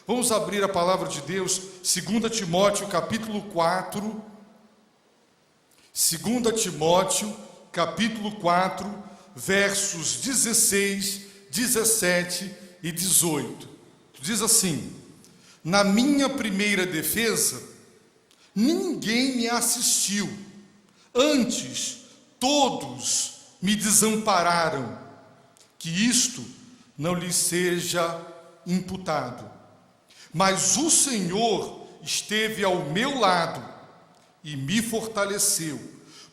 Vamos abrir a palavra de Deus, 2 Timóteo, capítulo 4. 2 Timóteo, capítulo 4, versos 16, 17 e 18. Diz assim: na minha primeira defesa, ninguém me assistiu. Antes, todos me desampararam. Que isto não lhes seja imputado. Mas o Senhor esteve ao meu lado e me fortaleceu,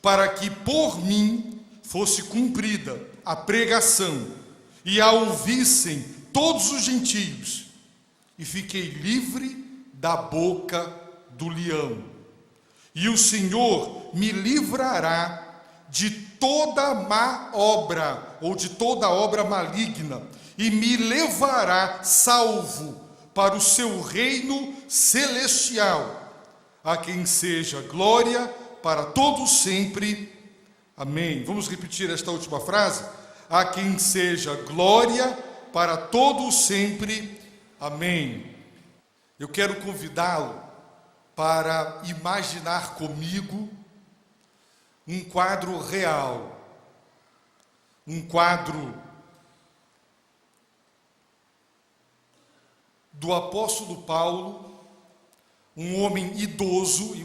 para que por mim fosse cumprida a pregação, e a ouvissem todos os gentios, e fiquei livre da boca do leão. E o Senhor me livrará de toda má obra, ou de toda obra maligna, e me levará salvo para o seu reino celestial, a quem seja glória para todos sempre. Amém. Vamos repetir esta última frase? A quem seja glória para todos sempre. Amém. Eu quero convidá-lo para imaginar comigo um quadro real, um quadro do apóstolo Paulo, um homem idoso.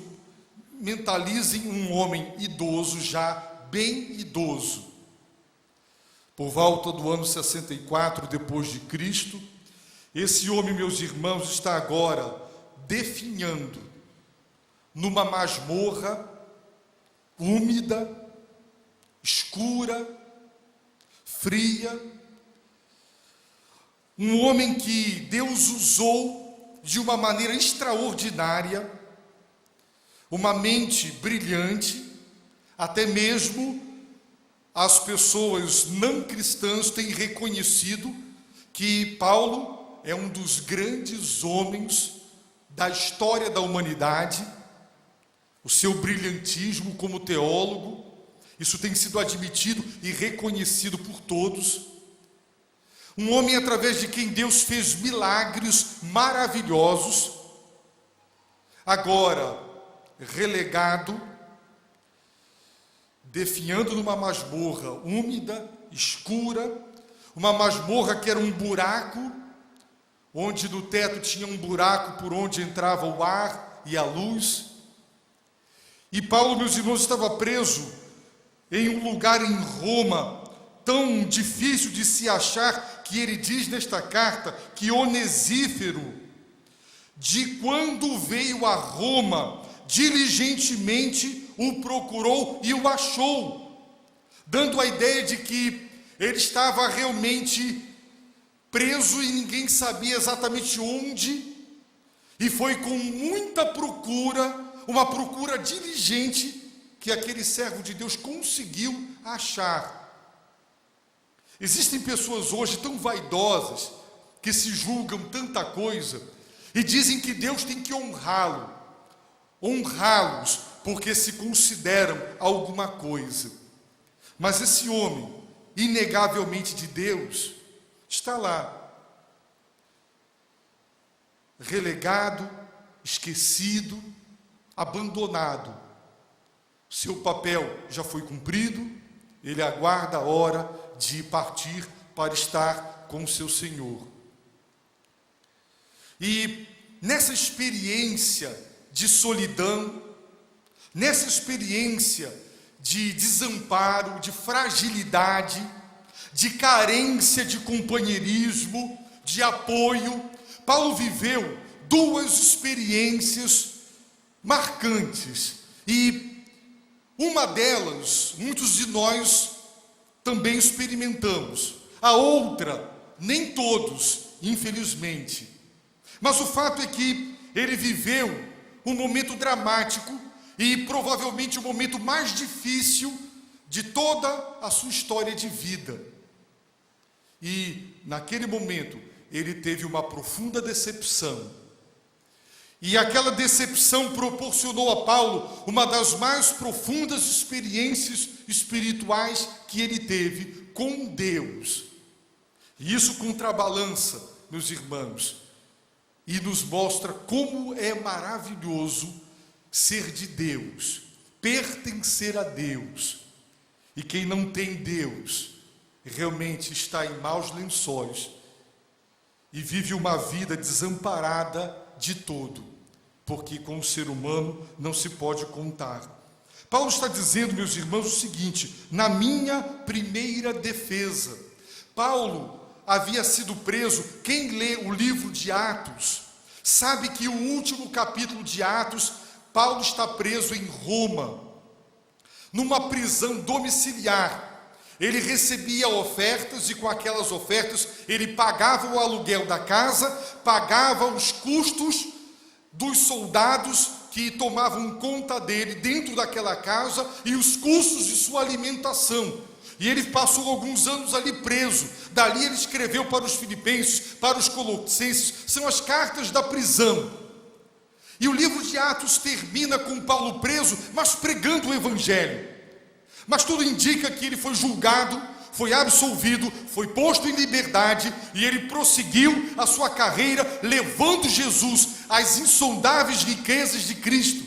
Mentalizem um homem idoso, já bem idoso, por volta do ano 64 depois de Cristo. Esse homem, meus irmãos, está agora definhando numa masmorra úmida, escura, fria. Um homem que Deus usou de uma maneira extraordinária, uma mente brilhante. Até mesmo as pessoas não cristãs têm reconhecido que Paulo é um dos grandes homens da história da humanidade. O seu brilhantismo como teólogo, isso tem sido admitido e reconhecido por todos. Um homem através de quem Deus fez milagres maravilhosos, agora relegado, definhando numa masmorra úmida, escura, uma masmorra que era um buraco, onde no teto tinha um buraco por onde entrava o ar e a luz. E Paulo, meus irmãos, estava preso em um lugar em Roma, tão difícil de se achar, que ele diz nesta carta que Onesífero, de quando veio a Roma, diligentemente o procurou e o achou, dando a ideia de que ele estava realmente preso e ninguém sabia exatamente onde, e foi com muita procura, uma procura diligente, que aquele servo de Deus conseguiu achar. Existem pessoas hoje tão vaidosas, que se julgam tanta coisa, e dizem que Deus tem que honrá-los, porque se consideram alguma coisa. Mas esse homem, inegavelmente de Deus, está lá, relegado, esquecido, abandonado. Seu papel já foi cumprido, ele aguarda a hora de partir para estar com o seu Senhor. E nessa experiência de solidão, nessa experiência de desamparo, de fragilidade, de carência de companheirismo, de apoio, Paulo viveu duas experiências marcantes. E uma delas, muitos de nós também experimentamos. A outra, nem todos, infelizmente. Mas o fato é que ele viveu um momento dramático e provavelmente o momento mais difícil de toda a sua história de vida. E naquele momento ele teve uma profunda decepção. E aquela decepção proporcionou a Paulo uma das mais profundas experiências espirituais que ele teve com Deus. E isso contrabalança, meus irmãos, e nos mostra como é maravilhoso ser de Deus, pertencer a Deus. E quem não tem Deus realmente está em maus lençóis e vive uma vida desamparada de todo, porque com o ser humano não se pode contar. Paulo está dizendo, meus irmãos, o seguinte: na minha primeira defesa. Paulo havia sido preso. Quem lê o livro de Atos sabe que o último capítulo de Atos, Paulo está preso em Roma, numa prisão domiciliar. Ele recebia ofertas e com aquelas ofertas ele pagava o aluguel da casa, pagava os custos dos soldados que tomavam conta dele dentro daquela casa e os custos de sua alimentação. E ele passou alguns anos ali preso. Dali ele escreveu para os filipenses, para os colossenses, são as cartas da prisão. E o livro de Atos termina com Paulo preso, mas pregando o evangelho. Mas tudo indica que ele foi julgado, foi absolvido, foi posto em liberdade e ele prosseguiu a sua carreira levando Jesus às insondáveis riquezas de Cristo.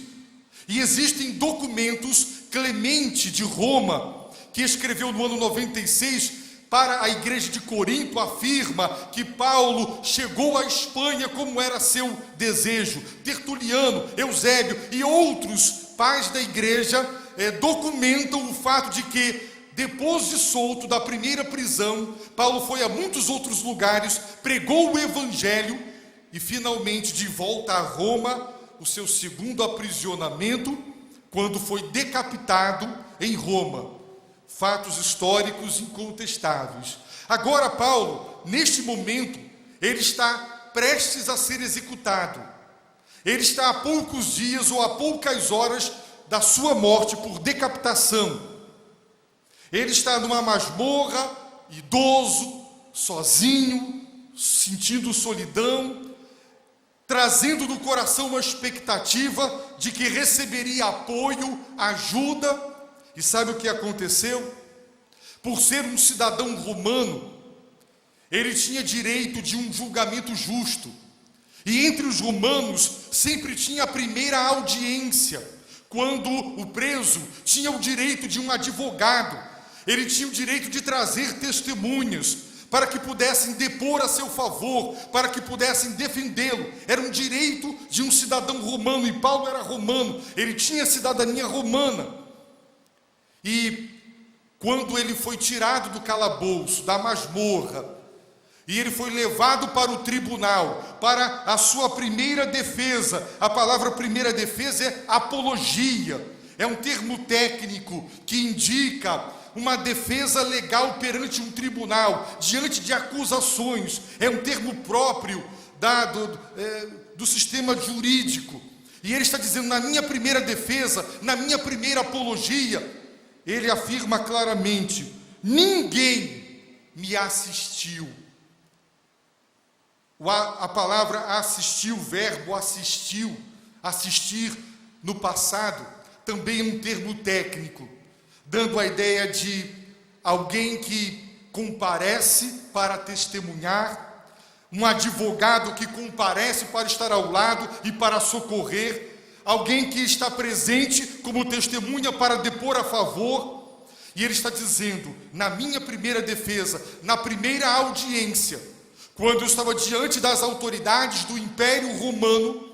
E existem documentos. Clemente de Roma, que escreveu no ano 96 para a igreja de Corinto, afirma que Paulo chegou à Espanha como era seu desejo. Tertuliano, Eusébio e outros pais da igreja documentam o fato de que, depois de solto da primeira prisão, Paulo foi a muitos outros lugares, pregou o evangelho e finalmente, de volta a Roma, o seu segundo aprisionamento, quando foi decapitado em Roma. Fatos históricos incontestáveis. Agora Paulo, neste momento, ele está prestes a ser executado. Ele está a poucos dias ou a poucas horas da sua morte por decapitação. Ele está numa masmorra, idoso, sozinho, sentindo solidão, trazendo no coração uma expectativa de que receberia apoio, ajuda. E sabe o que aconteceu? Por ser um cidadão romano, ele tinha direito de um julgamento justo. E entre os romanos sempre tinha a primeira audiência, quando o preso tinha o direito de um advogado. Ele tinha o direito de trazer testemunhas para que pudessem depor a seu favor, para que pudessem defendê-lo. Era um direito de um cidadão romano, e Paulo era romano, ele tinha cidadania romana. E quando ele foi tirado do calabouço, da masmorra, e ele foi levado para o tribunal, para a sua primeira defesa. A palavra primeira defesa é apologia, é um termo técnico que indica uma defesa legal perante um tribunal, diante de acusações. É um termo próprio do sistema jurídico. E ele está dizendo, na minha primeira defesa, na minha primeira apologia, ele afirma claramente: ninguém me assistiu. A palavra assistiu, o verbo assistiu, assistir no passado, também é um termo técnico, dando a ideia de alguém que comparece para testemunhar, um advogado que comparece para estar ao lado e para socorrer, alguém que está presente como testemunha para depor a favor. E ele está dizendo, na minha primeira defesa, na primeira audiência, quando eu estava diante das autoridades do Império Romano,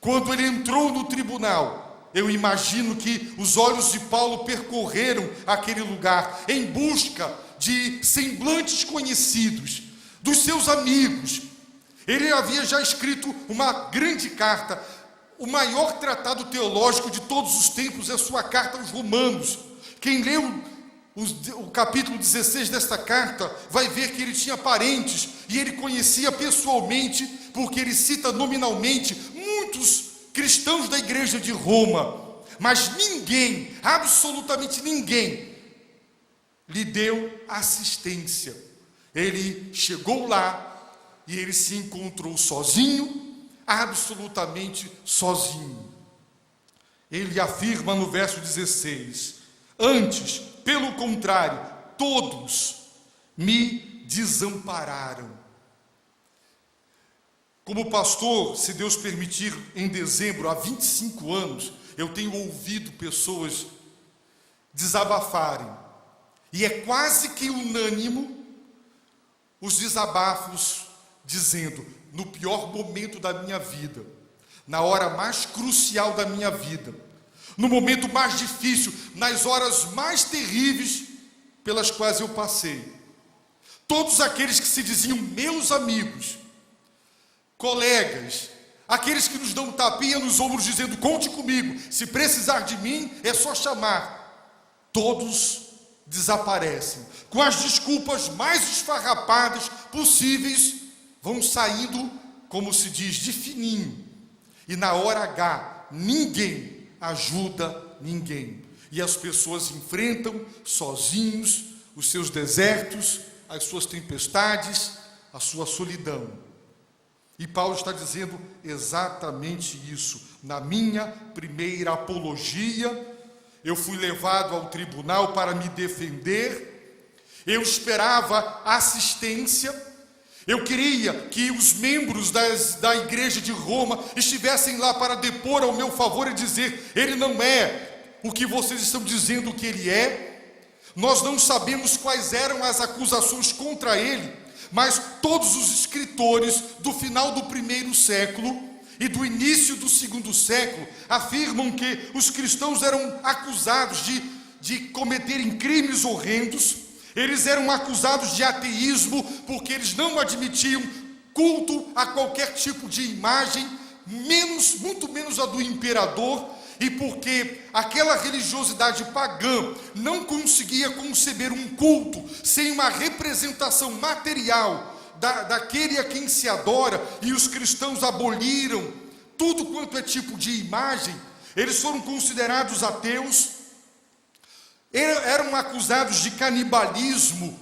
quando ele entrou no tribunal, eu imagino que os olhos de Paulo percorreram aquele lugar em busca de semblantes conhecidos, dos seus amigos. Ele havia já escrito uma grande carta. O maior tratado teológico de todos os tempos é a sua carta aos Romanos. Quem leu o capítulo 16 desta carta vai ver que ele tinha parentes e ele conhecia pessoalmente, porque ele cita nominalmente muitos cristãos da igreja de Roma, mas ninguém, absolutamente ninguém, lhe deu assistência. Ele chegou lá e ele se encontrou sozinho, absolutamente sozinho. Ele afirma no verso 16: antes, pelo contrário, todos me desampararam. Como pastor, se Deus permitir, em dezembro, há 25 anos, eu tenho ouvido pessoas desabafarem. E é quase que unânime os desabafos dizendo: no pior momento da minha vida, na hora mais crucial da minha vida, no momento mais difícil, nas horas mais terríveis pelas quais eu passei, todos aqueles que se diziam meus amigos, colegas, aqueles que nos dão tapinha nos ombros dizendo: conte comigo, se precisar de mim é só chamar, todos desaparecem, com as desculpas mais esfarrapadas possíveis, vão saindo, como se diz, de fininho, e na hora H, ninguém ajuda ninguém, e as pessoas enfrentam sozinhos os seus desertos, as suas tempestades, a sua solidão. E Paulo está dizendo exatamente isso. Na minha primeira apologia, eu fui levado ao tribunal para me defender, eu esperava assistência, eu queria que os membros da igreja de Roma estivessem lá para depor ao meu favor e dizer: ele não é o que vocês estão dizendo que ele é. Nós não sabemos quais eram as acusações contra ele, mas todos os escritores do final do primeiro século e do início do segundo século afirmam que os cristãos eram acusados de cometerem crimes horrendos. Eles eram acusados de ateísmo porque eles não admitiam culto a qualquer tipo de imagem, muito menos a do imperador, e porque aquela religiosidade pagã não conseguia conceber um culto sem uma representação material daquele a quem se adora, e os cristãos aboliram tudo quanto é tipo de imagem. Eles foram considerados ateus, eram acusados de canibalismo,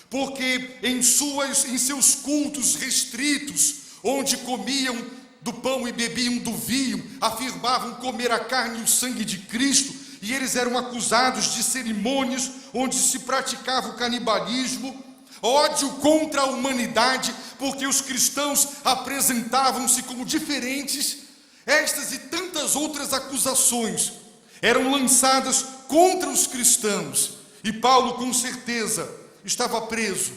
porque em seus cultos restritos, onde comiam do pão e bebiam do vinho, afirmavam comer a carne e o sangue de Cristo, e eles eram acusados de cerimônias onde se praticava o canibalismo. Ódio contra a humanidade, porque os cristãos apresentavam-se como diferentes. Estas e tantas outras acusações eram lançadas contra os cristãos, e Paulo com certeza estava preso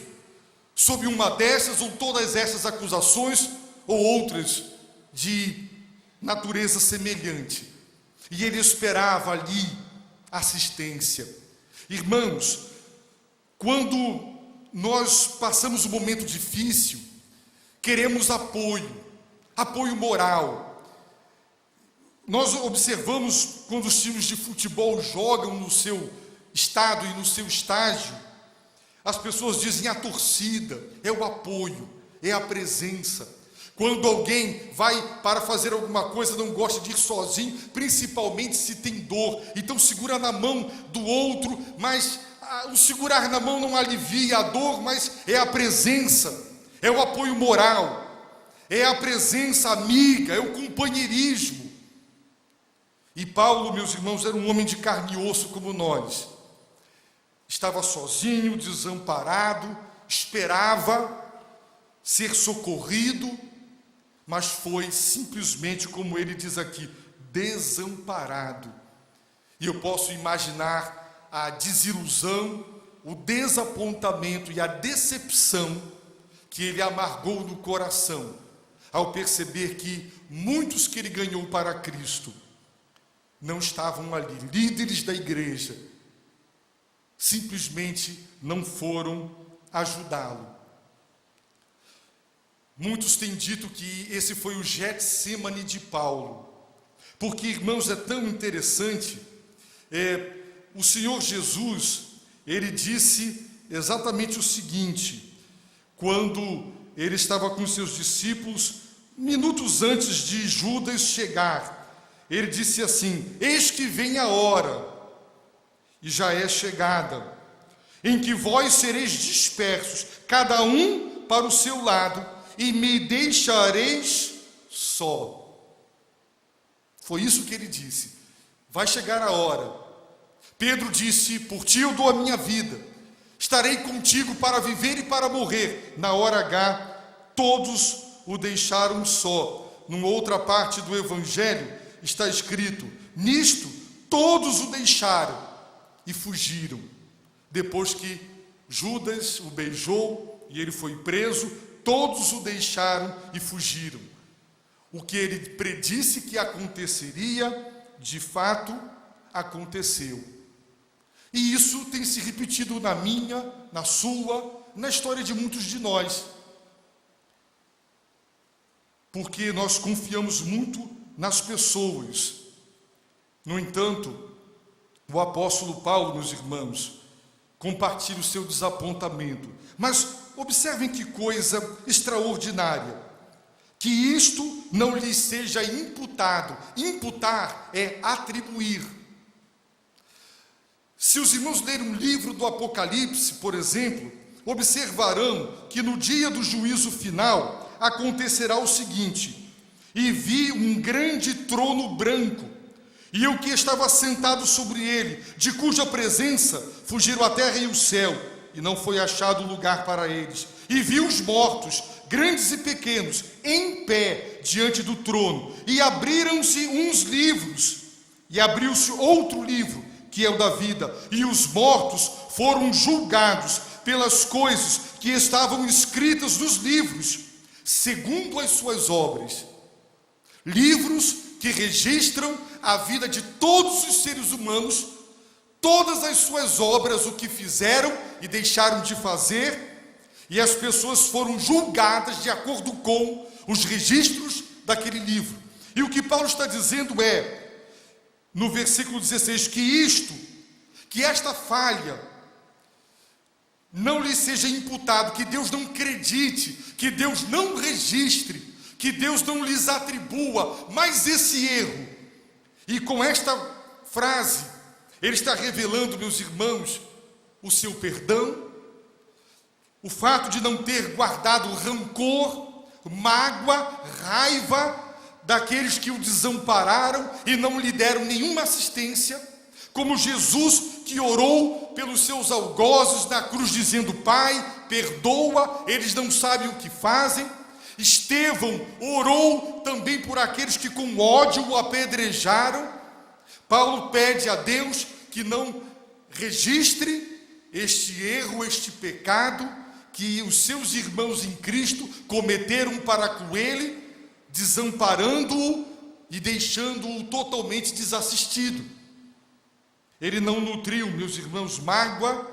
sob uma dessas ou todas essas acusações, ou outras de natureza semelhante, e ele esperava ali assistência. Irmãos, quando nós passamos um momento difícil, queremos apoio moral. Nós observamos quando os times de futebol jogam no seu estado e no seu estágio, as pessoas dizem: a torcida é o apoio, é a presença. Quando alguém vai para fazer alguma coisa, não gosta de ir sozinho, principalmente se tem dor, então segura na mão do outro, mas o segurar na mão não alivia a dor, mas é a presença, é o apoio moral, é a presença amiga, é o companheirismo. E Paulo, meus irmãos, era um homem de carne e osso como nós. Estava sozinho, desamparado, esperava ser socorrido, mas foi simplesmente, como ele diz aqui, desamparado. E eu posso imaginar a desilusão, o desapontamento e a decepção que ele amargou no coração, ao perceber que muitos que ele ganhou para Cristo não estavam ali, líderes da igreja, simplesmente não foram ajudá-lo. Muitos têm dito que esse foi o Getsemane de Paulo, porque, irmãos, é tão interessante. O Senhor Jesus, ele disse exatamente o seguinte, quando ele estava com seus discípulos, minutos antes de Judas chegar, ele disse assim: eis que vem a hora, e já é chegada, em que vós sereis dispersos, cada um para o seu lado, e me deixareis só. Foi isso que ele disse. Vai chegar a hora. Pedro disse: por ti eu dou a minha vida, estarei contigo para viver e para morrer. Na hora H, todos o deixaram só. Numa outra parte do Evangelho está escrito: nisto todos o deixaram e fugiram. Depois que Judas o beijou e ele foi preso, todos o deixaram e fugiram. O que ele predisse que aconteceria, de fato, aconteceu. E isso tem se repetido na minha, na sua, na história de muitos de nós. Porque nós confiamos muito nas pessoas. No entanto, o apóstolo Paulo, meus irmãos, compartilha o seu desapontamento. Mas observem que coisa extraordinária. Que isto não lhe seja imputado. Imputar é atribuir. Se os irmãos lerem um livro do Apocalipse, por exemplo, observarão que no dia do juízo final acontecerá o seguinte: e vi um grande trono branco, e o que estava sentado sobre ele, de cuja presença fugiram a terra e o céu, e não foi achado lugar para eles. E vi os mortos, grandes e pequenos, em pé diante do trono, e abriram-se uns livros, e abriu-se outro livro, que é o da vida, e os mortos foram julgados pelas coisas que estavam escritas nos livros, segundo as suas obras. Livros que registram a vida de todos os seres humanos, todas as suas obras, o que fizeram e deixaram de fazer, e as pessoas foram julgadas de acordo com os registros daquele livro. E o que Paulo está dizendo é, no versículo 16, que esta falha não lhe seja imputado, que Deus não acredite, que Deus não registre, que Deus não lhes atribua mais esse erro. E com esta frase, ele está revelando, meus irmãos, o seu perdão, o fato de não ter guardado rancor, mágoa, raiva daqueles que o desampararam e não lhe deram nenhuma assistência, como Jesus que orou pelos seus algozes na cruz dizendo: Pai, perdoa, eles não sabem o que fazem. Estevão orou também por aqueles que com ódio o apedrejaram. Paulo pede a Deus que não registre este erro, este pecado que os seus irmãos em Cristo cometeram para com ele, desamparando-o e deixando-o totalmente desassistido. Ele não nutriu, meus irmãos, mágoa,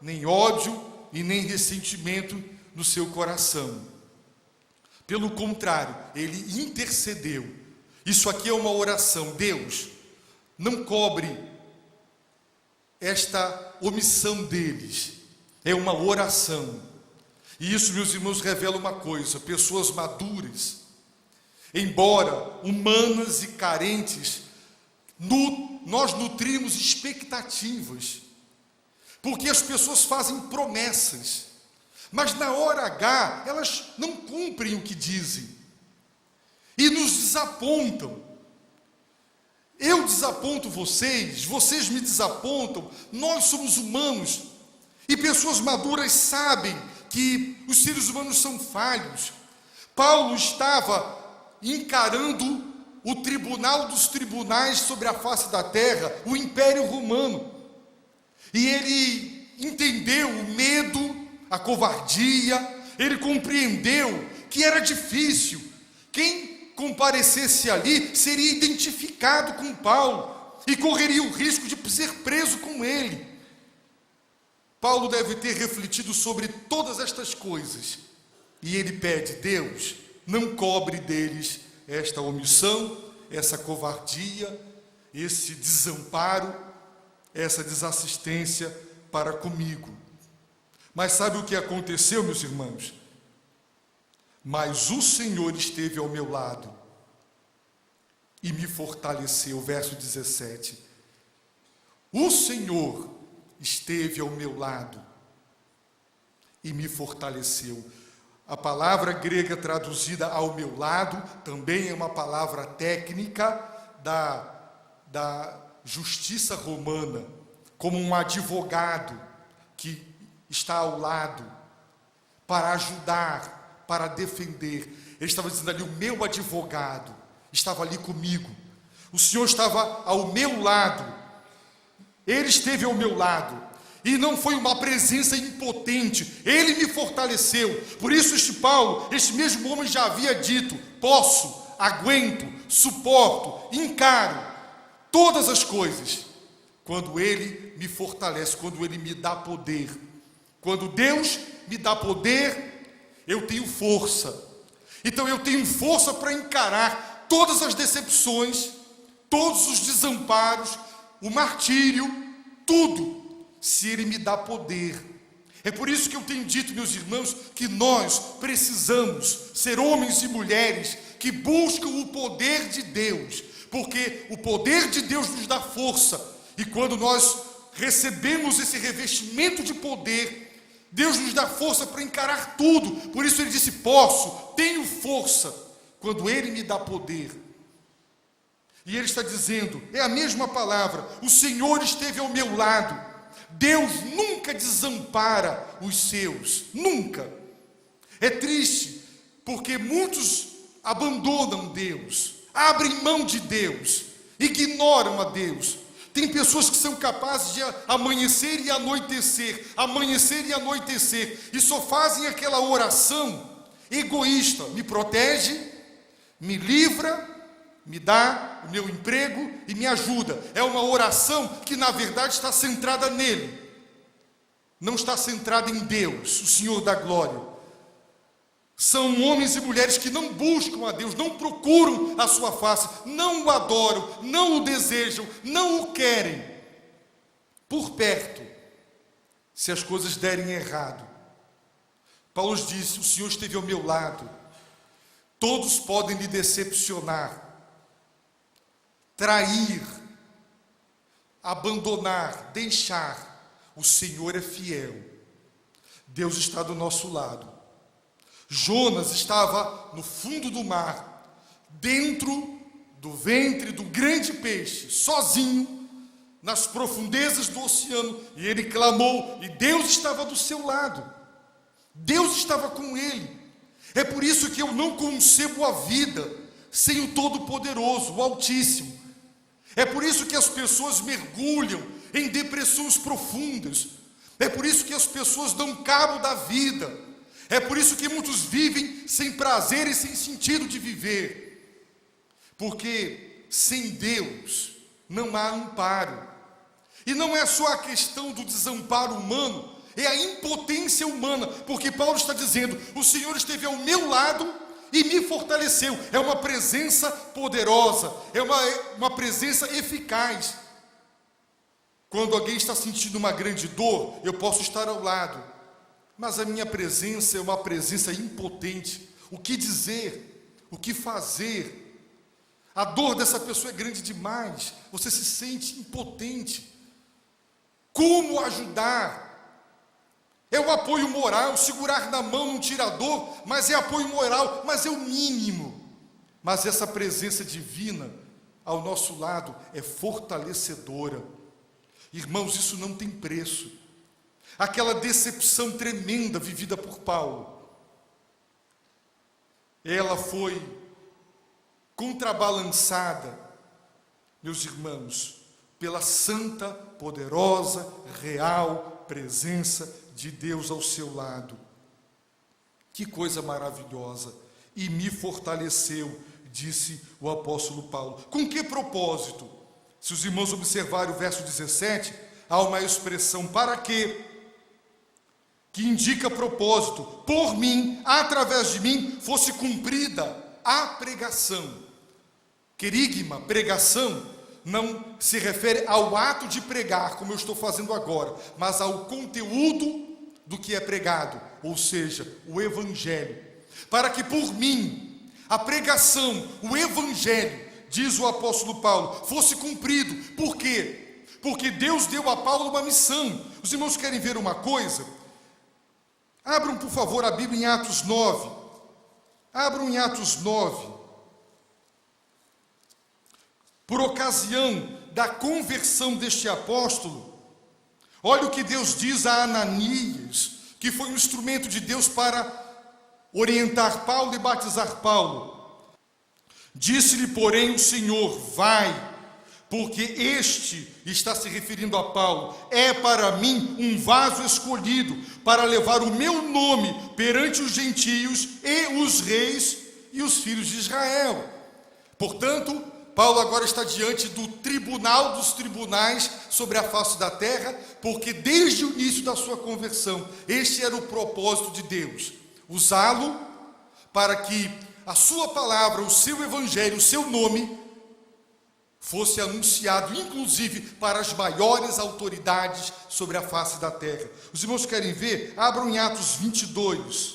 nem ódio e nem ressentimento no seu coração. Pelo contrário, ele intercedeu. Isso aqui é uma oração. Deus, não cobre esta omissão deles. É uma oração. E isso, meus irmãos, revela uma coisa: pessoas maduras, embora humanas e carentes, nós nutrimos expectativas, porque as pessoas fazem promessas, mas na hora H elas não cumprem o que dizem e nos desapontam. Eu desaponto vocês, vocês me desapontam. Nós somos humanos e pessoas maduras sabem que os seres humanos são falhos. Paulo estava encarando o tribunal dos tribunais sobre a face da terra, o Império Romano, e ele entendeu o medo, a covardia, ele compreendeu que era difícil. Quem comparecesse ali seria identificado com Paulo e correria o risco de ser preso com ele. Paulo deve ter refletido sobre todas estas coisas, e ele pede: Deus, não cobre deles esta omissão, essa covardia, esse desamparo, essa desassistência para comigo. Mas sabe o que aconteceu, meus irmãos? Mas o Senhor esteve ao meu lado e me fortaleceu. Verso 17. O Senhor esteve ao meu lado e me fortaleceu. A palavra grega traduzida ao meu lado também é uma palavra técnica da justiça romana, como um advogado que está ao lado para ajudar, para defender. Ele estava dizendo ali, o meu advogado estava ali comigo. O Senhor estava ao meu lado. Ele esteve ao meu lado. E não foi uma presença impotente. Ele me fortaleceu. Por isso este Paulo, este mesmo homem já havia dito, posso, aguento, suporto, encaro todas as coisas, quando Ele me fortalece, quando Ele me dá poder. Quando Deus me dá poder, eu tenho força. Então eu tenho força para encarar todas as decepções, todos os desamparos, o martírio, tudo, se Ele me dá poder. É por isso que eu tenho dito, meus irmãos, que nós precisamos ser homens e mulheres que buscam o poder de Deus, porque o poder de Deus nos dá força, e quando nós recebemos esse revestimento de poder, Deus nos dá força para encarar tudo. Por isso Ele disse, posso, tenho força, quando Ele me dá poder. E Ele está dizendo, é a mesma palavra, o Senhor esteve ao meu lado. Deus nunca desampara os seus, nunca. É triste, porque muitos abandonam Deus, abrem mão de Deus, ignoram a Deus. Tem pessoas que são capazes de amanhecer e anoitecer, e só fazem aquela oração egoísta, me protege, me livra, me dá o meu emprego e me ajuda. É uma oração que na verdade está centrada nele, não está centrada em Deus, o Senhor da glória. São homens e mulheres que não buscam a Deus, não procuram a sua face, não o adoram, não o desejam, não o querem por perto. Se as coisas derem errado, Paulo disse, o Senhor esteve ao meu lado. Todos podem lhe decepcionar, trair, abandonar, deixar. O Senhor é fiel. Deus está do nosso lado. Jonas estava no fundo do mar, dentro do ventre do grande peixe, sozinho, nas profundezas do oceano, e ele clamou, e Deus estava do seu lado. Deus estava com ele. É por isso que eu não concebo a vida sem o Todo-Poderoso, o Altíssimo. É por isso que as pessoas mergulham em depressões profundas. É por isso que as pessoas dão cabo da vida. É por isso que muitos vivem sem prazer e sem sentido de viver. Porque sem Deus não há amparo. E não é só a questão do desamparo humano, é a impotência humana. Porque Paulo está dizendo, o Senhor esteve ao meu lado e me fortaleceu. É uma presença poderosa, é uma presença eficaz. Quando alguém está sentindo uma grande dor, eu posso estar ao lado, mas a minha presença é uma presença impotente. O que dizer? O que fazer? A dor dessa pessoa é grande demais, você se sente impotente. Como ajudar? É o apoio moral, segurar na mão não tira a dor, mas é apoio moral, mas é o mínimo. Mas essa presença divina ao nosso lado é fortalecedora. Irmãos, isso não tem preço. Aquela decepção tremenda vivida por Paulo, ela foi contrabalançada, meus irmãos, pela santa, poderosa, real presença de Deus ao seu lado. Que coisa maravilhosa! E me fortaleceu, disse o apóstolo Paulo. Com que propósito? Se os irmãos observarem o verso 17, há uma expressão para quê? Que indica propósito. Por mim, através de mim, fosse cumprida a pregação. Querigma, pregação, não se refere ao ato de pregar, como eu estou fazendo agora, mas ao conteúdo do que é pregado, ou seja, o Evangelho. Para que por mim, a pregação, o Evangelho, diz o apóstolo Paulo, fosse cumprido. Por quê? Porque Deus deu a Paulo uma missão. Os irmãos querem ver uma coisa? Abram, por favor, a Bíblia em Atos 9. Abram em Atos 9. Por ocasião da conversão deste apóstolo, olha o que Deus diz a Ananias, que foi um instrumento de Deus para orientar Paulo e batizar Paulo. Disse-lhe, porém, o Senhor: vai, porque este, está se referindo a Paulo, é para mim um vaso escolhido para levar o meu nome perante os gentios e os reis e os filhos de Israel. Portanto, Paulo agora está diante do tribunal dos tribunais sobre a face da terra, porque desde o início da sua conversão, este era o propósito de Deus: usá-lo para que a sua palavra, o seu evangelho, o seu nome fosse anunciado, inclusive para as maiores autoridades sobre a face da terra. Os irmãos querem ver? Abram em Atos 22.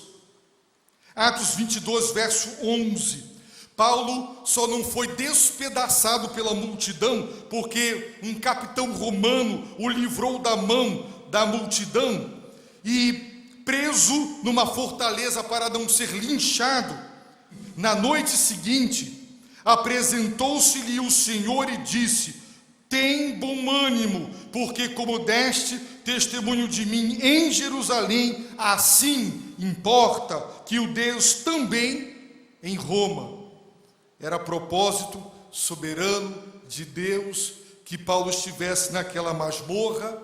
Atos 22, verso 11. Paulo só não foi despedaçado pela multidão porque um capitão romano o livrou da mão da multidão e preso numa fortaleza para não ser linchado. Na noite seguinte, apresentou-se-lhe o Senhor e disse: tem bom ânimo, porque como deste testemunho de mim em Jerusalém, assim importa que o Deus também em Roma. Era propósito soberano de Deus que Paulo estivesse naquela masmorra,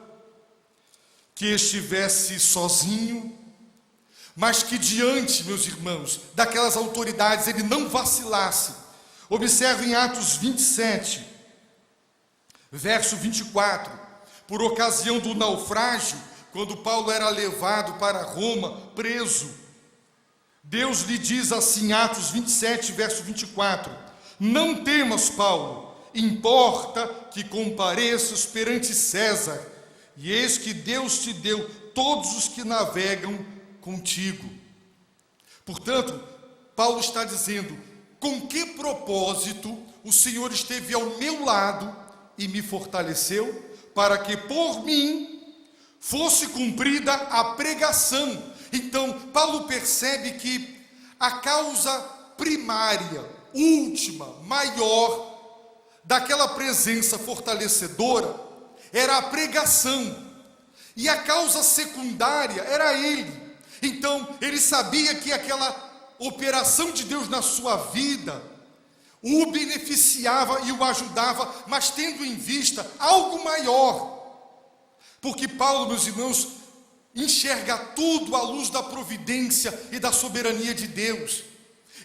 que estivesse sozinho, mas que diante, meus irmãos, daquelas autoridades ele não vacilasse. Observe em Atos 27, verso 24, por ocasião do naufrágio, quando Paulo era levado para Roma, preso, Deus lhe diz assim, Atos 27, verso 24: não temas, Paulo, importa que compareças perante César, e eis que Deus te deu todos os que navegam contigo. Portanto, Paulo está dizendo: com que propósito o Senhor esteve ao meu lado e me fortaleceu, para que por mim fosse cumprida a pregação. Então, Paulo percebe que a causa primária, última, maior daquela presença fortalecedora era a pregação, e a causa secundária era ele. Então, ele sabia que aquela operação de Deus na sua vida o beneficiava e o ajudava, mas tendo em vista algo maior, porque Paulo, meus irmãos, enxerga tudo à luz da providência e da soberania de Deus.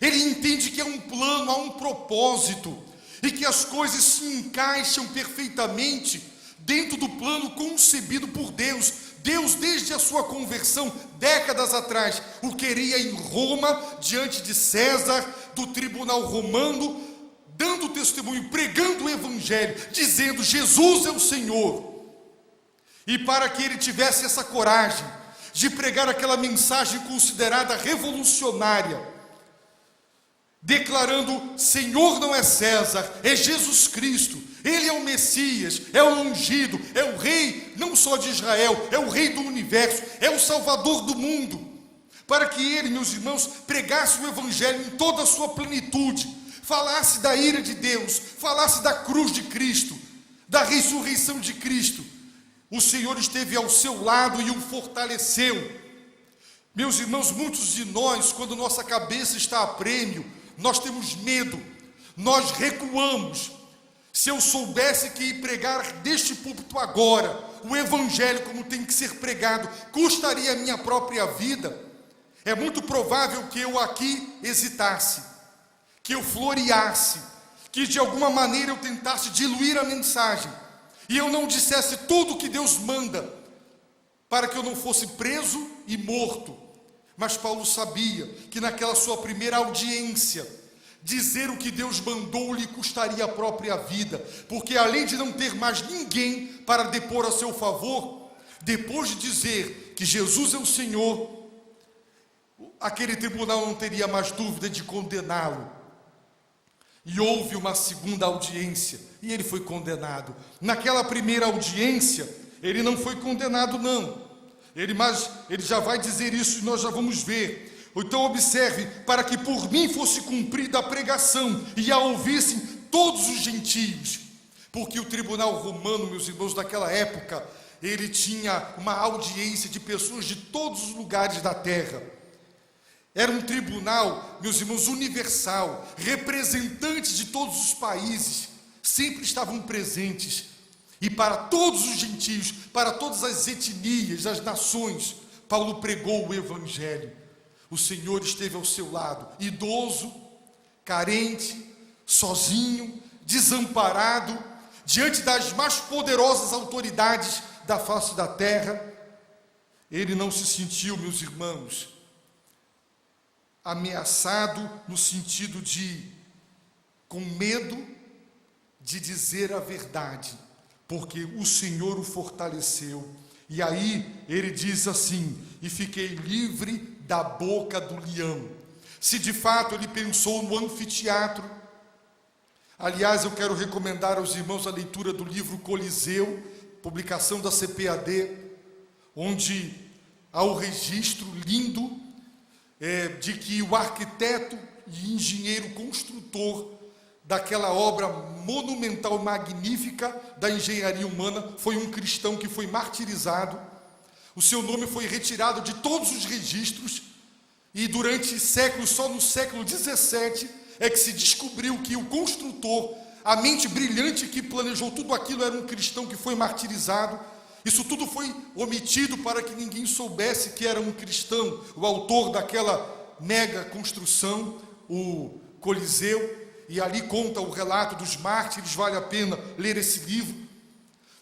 Ele entende que há um plano, há um propósito, e que as coisas se encaixam perfeitamente dentro do plano concebido por Deus. Deus, desde a sua conversão, décadas atrás, o queria em Roma, diante de César, do tribunal romano, dando testemunho, pregando o evangelho, dizendo: Jesus é o Senhor. E para que ele tivesse essa coragem de pregar aquela mensagem considerada revolucionária, declarando: Senhor não é César, é Jesus Cristo, Ele é o Messias, é o ungido, é o Rei não só de Israel, é o Rei do universo, é o Salvador do mundo. Para que ele, meus irmãos, pregasse o Evangelho em toda a sua plenitude, falasse da ira de Deus, falasse da cruz de Cristo, da ressurreição de Cristo. O Senhor esteve ao seu lado e o fortaleceu. Meus irmãos, muitos de nós, quando nossa cabeça está a prêmio, nós temos medo, nós recuamos. Se eu soubesse que ir pregar deste púlpito agora o evangelho como tem que ser pregado custaria a minha própria vida, é muito provável que eu aqui hesitasse, que eu floreasse, que de alguma maneira eu tentasse diluir a mensagem, e eu não dissesse tudo o que Deus manda, para que eu não fosse preso e morto. Mas Paulo sabia que naquela sua primeira audiência, dizer o que Deus mandou lhe custaria a própria vida, porque além de não ter mais ninguém para depor a seu favor, depois de dizer que Jesus é o Senhor, aquele tribunal não teria mais dúvida de condená-lo. E houve uma segunda audiência, e ele foi condenado. Naquela primeira audiência, ele não foi condenado não, mas ele já vai dizer isso e nós já vamos ver. Então observe: para que por mim fosse cumprida a pregação, e a ouvissem todos os gentios. Porque o tribunal romano, meus irmãos, naquela época, ele tinha uma audiência de pessoas de todos os lugares da terra. Era um tribunal, meus irmãos, universal. Representantes de todos os países sempre estavam presentes. E para todos os gentios, para todas as etnias, as nações, Paulo pregou o evangelho. O Senhor esteve ao seu lado, idoso, carente, sozinho, desamparado, diante das mais poderosas autoridades da face da terra. Ele não se sentiu, meus irmãos, ameaçado no sentido de com medo de dizer a verdade, porque o Senhor o fortaleceu. E aí ele diz assim: e fiquei livre da boca do leão. Se de fato ele pensou no anfiteatro, aliás, eu quero recomendar aos irmãos a leitura do livro Coliseu, publicação da CPAD, onde há o registro lindo de que o arquiteto e engenheiro construtor daquela obra monumental, magnífica da engenharia humana foi um cristão que foi martirizado. O seu nome foi retirado de todos os registros e durante séculos, só no século 17 é que se descobriu que o construtor, a mente brilhante que planejou tudo aquilo, era um cristão que foi martirizado. Isso tudo foi omitido para que ninguém soubesse que era um cristão, o autor daquela mega construção, o Coliseu, e ali conta o relato dos mártires. Vale a pena ler esse livro.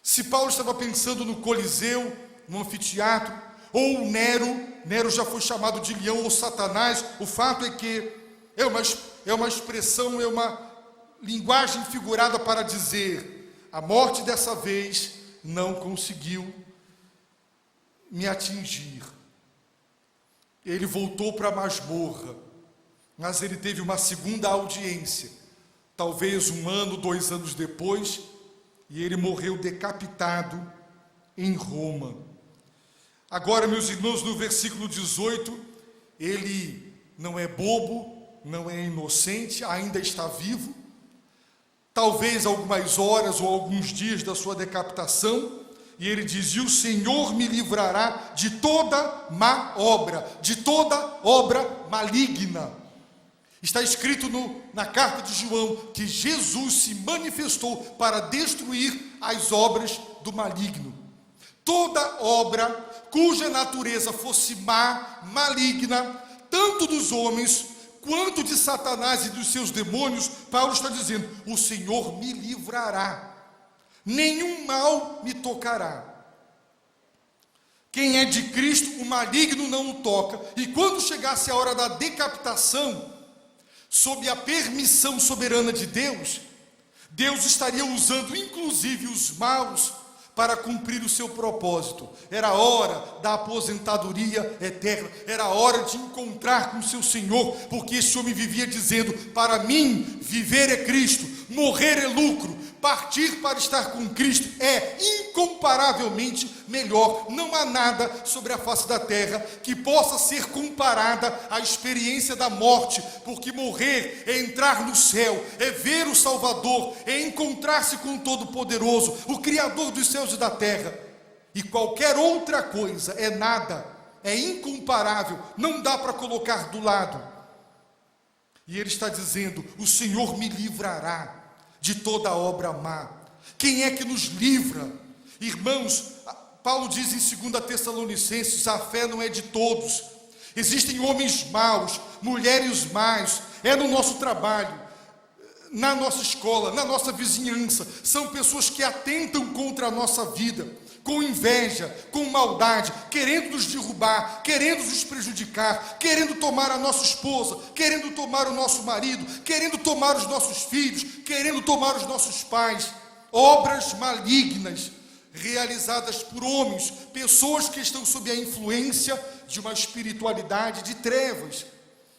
Se Paulo estava pensando no Coliseu, no anfiteatro, ou Nero já foi chamado de leão ou Satanás, o fato é que é uma expressão, é uma linguagem figurada para dizer: a morte dessa vez não conseguiu me atingir. Ele voltou para a masmorra, mas ele teve uma segunda audiência, talvez 1 ano, 2 anos depois, e ele morreu decapitado em Roma. Agora, meus irmãos, no versículo 18, ele não é bobo, não é inocente, ainda está vivo. Talvez algumas horas ou alguns dias da sua decapitação, e ele diz: e o Senhor me livrará de toda má obra, de toda obra maligna. Está escrito na carta de João que Jesus se manifestou para destruir as obras do maligno. Toda obra cuja natureza fosse má, maligna, tanto dos homens quanto de Satanás e dos seus demônios, Paulo está dizendo: o Senhor me livrará, nenhum mal me tocará. Quem é de Cristo, o maligno não o toca. E quando chegasse a hora da decapitação, sob a permissão soberana de Deus, Deus estaria usando inclusive os maus para cumprir o seu propósito. Era a hora da aposentadoria eterna, era a hora de encontrar com o seu Senhor, porque esse homem vivia dizendo: para mim, viver é Cristo, morrer é lucro, partir para estar com Cristo é incomparavelmente melhor. Não há nada sobre a face da terra que possa ser comparada à experiência da morte, porque morrer é entrar no céu, é ver o Salvador, é encontrar-se com o Todo-Poderoso, o Criador dos céus e da terra. E qualquer outra coisa é nada, é incomparável, não dá para colocar do lado. E ele está dizendo: o Senhor me livrará de toda obra má. Quem é que nos livra? Irmãos, Paulo diz em 2 Tessalonicenses: a fé não é de todos. Existem homens maus, mulheres más, é no nosso trabalho, na nossa escola, na nossa vizinhança. São pessoas que atentam contra a nossa vida, com inveja, com maldade, querendo nos derrubar, querendo nos prejudicar, querendo tomar a nossa esposa, querendo tomar o nosso marido, querendo tomar os nossos filhos, querendo tomar os nossos pais. Obras malignas realizadas por homens, pessoas que estão sob a influência de uma espiritualidade de trevas.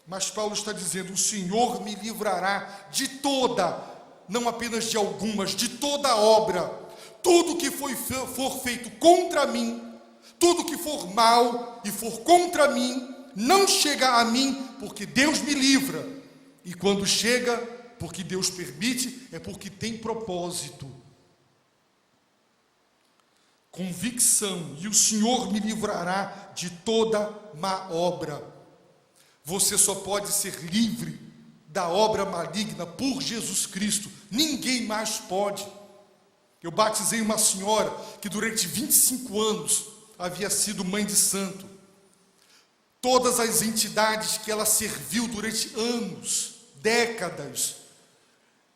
Mas Paulo está dizendo: o Senhor me livrará de toda, não apenas de algumas, de toda obra. Tudo que for feito contra mim, tudo que for mal e for contra mim, não chega a mim, porque Deus me livra. E quando chega, porque Deus permite, é porque tem propósito. Convicção: e o Senhor me livrará de toda má obra. Você só pode ser livre da obra maligna por Jesus Cristo. Ninguém mais pode. Eu batizei uma senhora que durante 25 anos havia sido mãe de santo. Todas as entidades que ela serviu durante anos, décadas,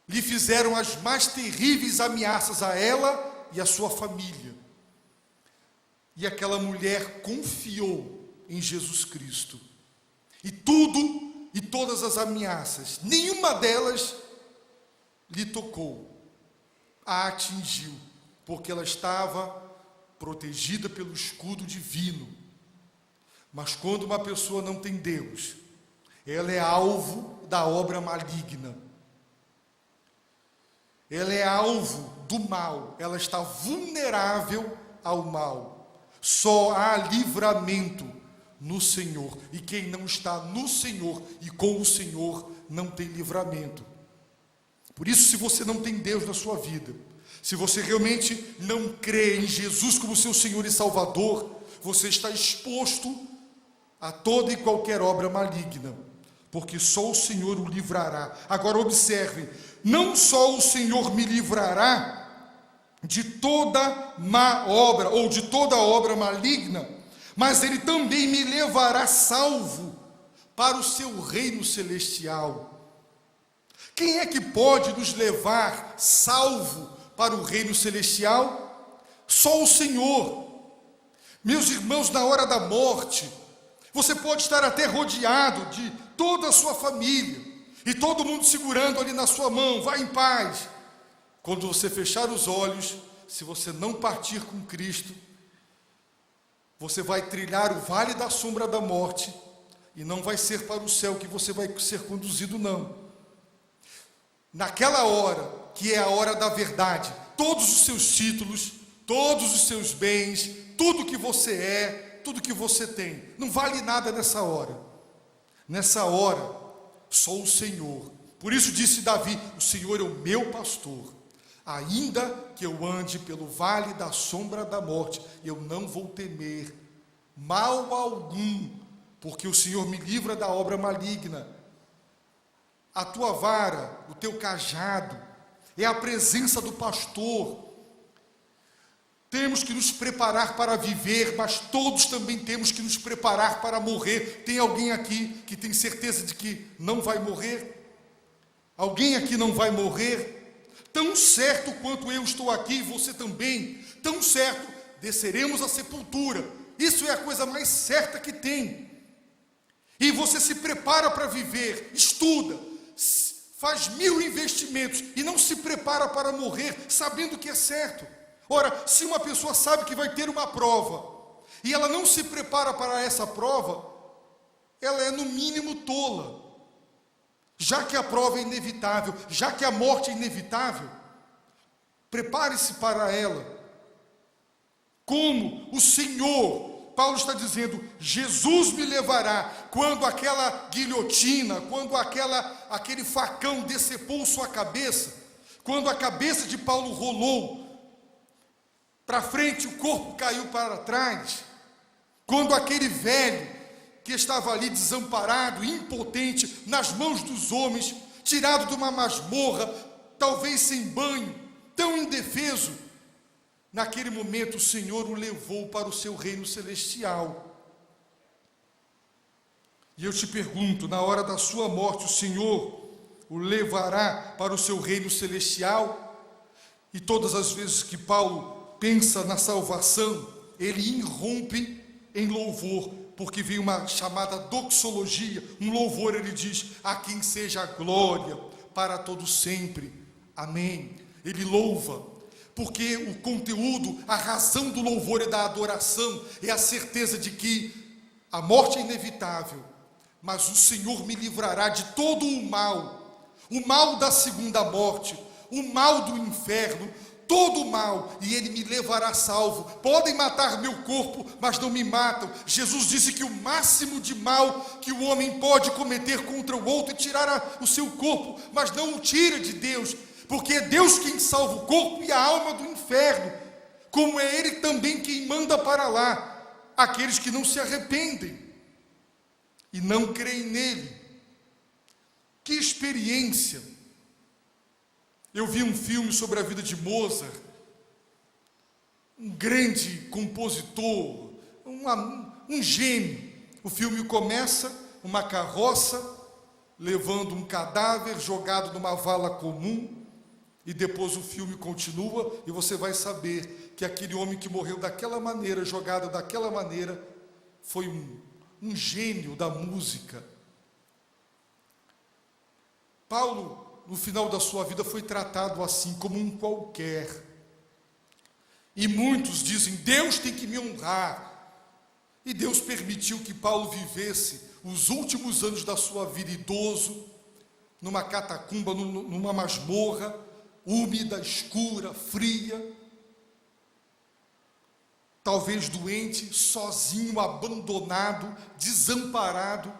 lhe fizeram as mais terríveis ameaças a ela e a sua família. E aquela mulher confiou em Jesus Cristo. E tudo e todas as ameaças, nenhuma delas lhe tocou, a atingiu, porque ela estava protegida pelo escudo divino. Mas quando uma pessoa não tem Deus, ela é alvo da obra maligna. Ela é alvo do mal, ela está vulnerável ao mal. Só há livramento no Senhor, e quem não está no Senhor e com o Senhor não tem livramento. Por isso, se você não tem Deus na sua vida, se você realmente não crê em Jesus como seu Senhor e Salvador, você está exposto a toda e qualquer obra maligna, porque só o Senhor o livrará. Agora observe, não só o Senhor me livrará de toda má obra, ou de toda obra maligna, mas Ele também me levará salvo para o seu reino celestial. Quem é que pode nos levar salvo para o reino celestial? Só o Senhor. Meus irmãos, na hora da morte, você pode estar até rodeado de toda a sua família, e todo mundo segurando ali na sua mão, vá em paz. Quando você fechar os olhos, se você não partir com Cristo, você vai trilhar o vale da sombra da morte, e não vai ser para o céu que você vai ser conduzido, não. Naquela hora, que é a hora da verdade, todos os seus títulos, todos os seus bens, tudo que você é, tudo que você tem, não vale nada nessa hora. Nessa hora, só o Senhor. Por isso disse Davi: o Senhor é o meu pastor. Ainda que eu ande pelo vale da sombra da morte, eu não vou temer mal algum, porque o Senhor me livra da obra maligna. A tua vara, o teu cajado, é a presença do pastor. Temos que nos preparar para viver, mas todos também temos que nos preparar para morrer. Tem alguém aqui que tem certeza de que não vai morrer? Alguém aqui não vai morrer? Tão certo quanto eu estou aqui, você também, tão certo, desceremos à sepultura. Isso é a coisa mais certa que tem. E você se prepara para viver, estuda, faz 1000 investimentos e não se prepara para morrer, sabendo que é certo. Ora, se uma pessoa sabe que vai ter uma prova, e ela não se prepara para essa prova, ela é no mínimo tola. Já que a prova é inevitável, já que a morte é inevitável, prepare-se para ela. Como o Senhor, Paulo está dizendo, Jesus me levará, quando aquela guilhotina, quando aquele facão decepou sua cabeça, quando a cabeça de Paulo rolou para frente, o corpo caiu para trás, quando aquele velho que estava ali desamparado, impotente, nas mãos dos homens, tirado de uma masmorra, talvez sem banho, tão indefeso, naquele momento o Senhor o levou para o seu reino celestial. E eu te pergunto, na hora da sua morte, o Senhor o levará para o seu reino celestial? E todas as vezes que Paulo pensa na salvação, ele irrompe em louvor, porque vem uma chamada doxologia, um louvor. Ele diz: a quem seja a glória para todo sempre, amém. Ele louva, porque o conteúdo, a razão do louvor e da adoração é a certeza de que a morte é inevitável, mas o Senhor me livrará de todo o mal da segunda morte, o mal do inferno, todo o mal, e Ele me levará salvo. Podem matar meu corpo, mas não me matam. Jesus disse que o máximo de mal que o homem pode cometer contra o outro é tirar o seu corpo, mas não o tira de Deus, porque é Deus quem salva o corpo e a alma do inferno, como é Ele também quem manda para lá aqueles que não se arrependem. e não creem nele. Que experiência! Eu vi um filme sobre a vida de Mozart, um grande compositor, um gênio. O filme começa, uma carroça levando um cadáver jogado numa vala comum, e depois o filme continua e você vai saber que aquele homem que morreu daquela maneira, jogado daquela maneira, foi um gênio da música. Paulo, no final da sua vida, foi tratado assim, como um qualquer. E muitos dizem, Deus tem que me honrar. E Deus permitiu que Paulo vivesse os últimos anos da sua vida idoso, numa catacumba, numa masmorra, úmida, escura, fria, talvez doente, sozinho, abandonado, desamparado.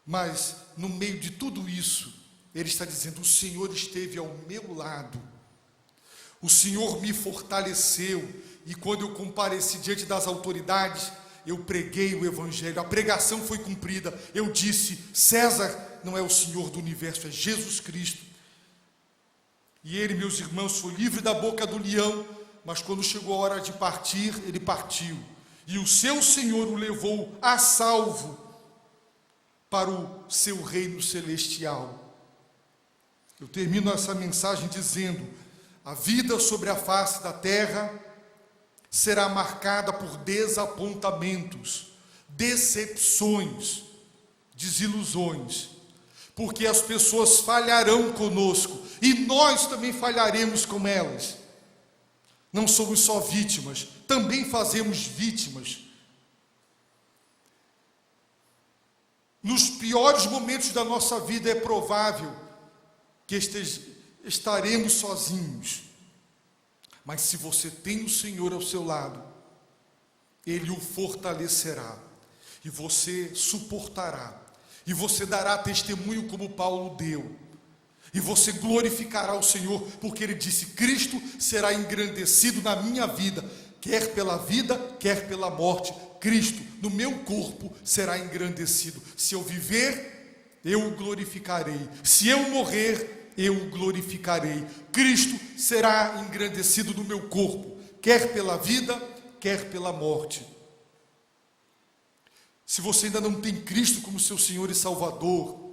Mas no meio de tudo isso, ele está dizendo, o Senhor esteve ao meu lado, o Senhor me fortaleceu, e quando eu compareci diante das autoridades, eu preguei o Evangelho, a pregação foi cumprida, eu disse, César não é o Senhor do universo, é Jesus Cristo. E ele, meus irmãos, foi livre da boca do leão, mas quando chegou a hora de partir, ele partiu. E o seu Senhor o levou a salvo para o seu reino celestial. Eu termino essa mensagem dizendo, a vida sobre a face da terra será marcada por desapontamentos, decepções, desilusões, porque as pessoas falharão conosco e nós também falharemos com elas. Não somos só vítimas, também fazemos vítimas. Nos piores momentos da nossa vida é provável que estaremos sozinhos. Mas se você tem o Senhor ao seu lado, Ele o fortalecerá, e você suportará, e você dará testemunho como Paulo deu, e você glorificará o Senhor, porque Ele disse, Cristo será engrandecido na minha vida, quer pela vida, quer pela morte, Cristo no meu corpo será engrandecido. Se eu viver, eu o glorificarei, se eu morrer, eu o glorificarei. Cristo será engrandecido no meu corpo, quer pela vida, quer pela morte. Se você ainda não tem Cristo como seu Senhor e Salvador,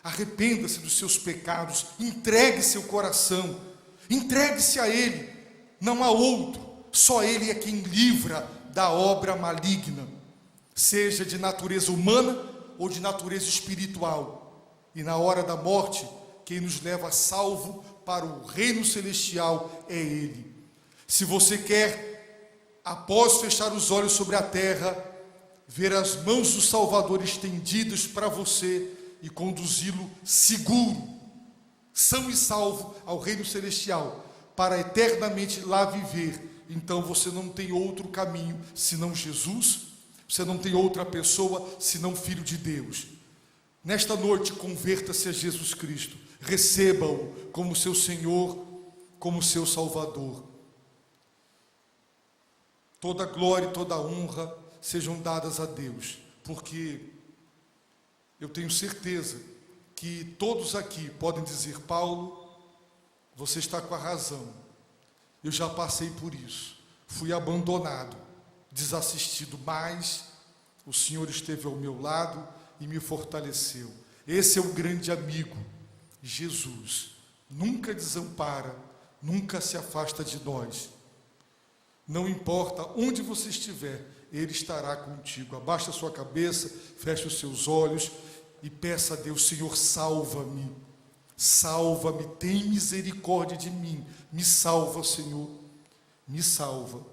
arrependa-se dos seus pecados, entregue seu coração, entregue-se a Ele, não há outro, só Ele é quem livra da obra maligna, seja de natureza humana ou de natureza espiritual. E na hora da morte, quem nos leva salvo para o reino celestial é Ele. Se você quer, após fechar os olhos sobre a terra, ver as mãos do Salvador estendidas para você e conduzi-lo seguro, são e salvo ao reino celestial, para eternamente lá viver, então você não tem outro caminho senão Jesus, você não tem outra pessoa senão Filho de Deus. Nesta noite, converta-se a Jesus Cristo, receba-o como seu Senhor, como seu Salvador. Toda glória e toda honra sejam dadas a Deus, porque eu tenho certeza que todos aqui podem dizer, Paulo, você está com a razão, eu já passei por isso, fui abandonado, desassistido, mas o Senhor esteve ao meu lado e me fortaleceu. Esse é o grande amigo, Jesus, nunca desampara, nunca se afasta de nós. Não importa onde você estiver, Ele estará contigo. Abaixa a sua cabeça, feche os seus olhos e peça a Deus, Senhor, salva-me, salva-me, tem misericórdia de mim, me salva, Senhor, me salva.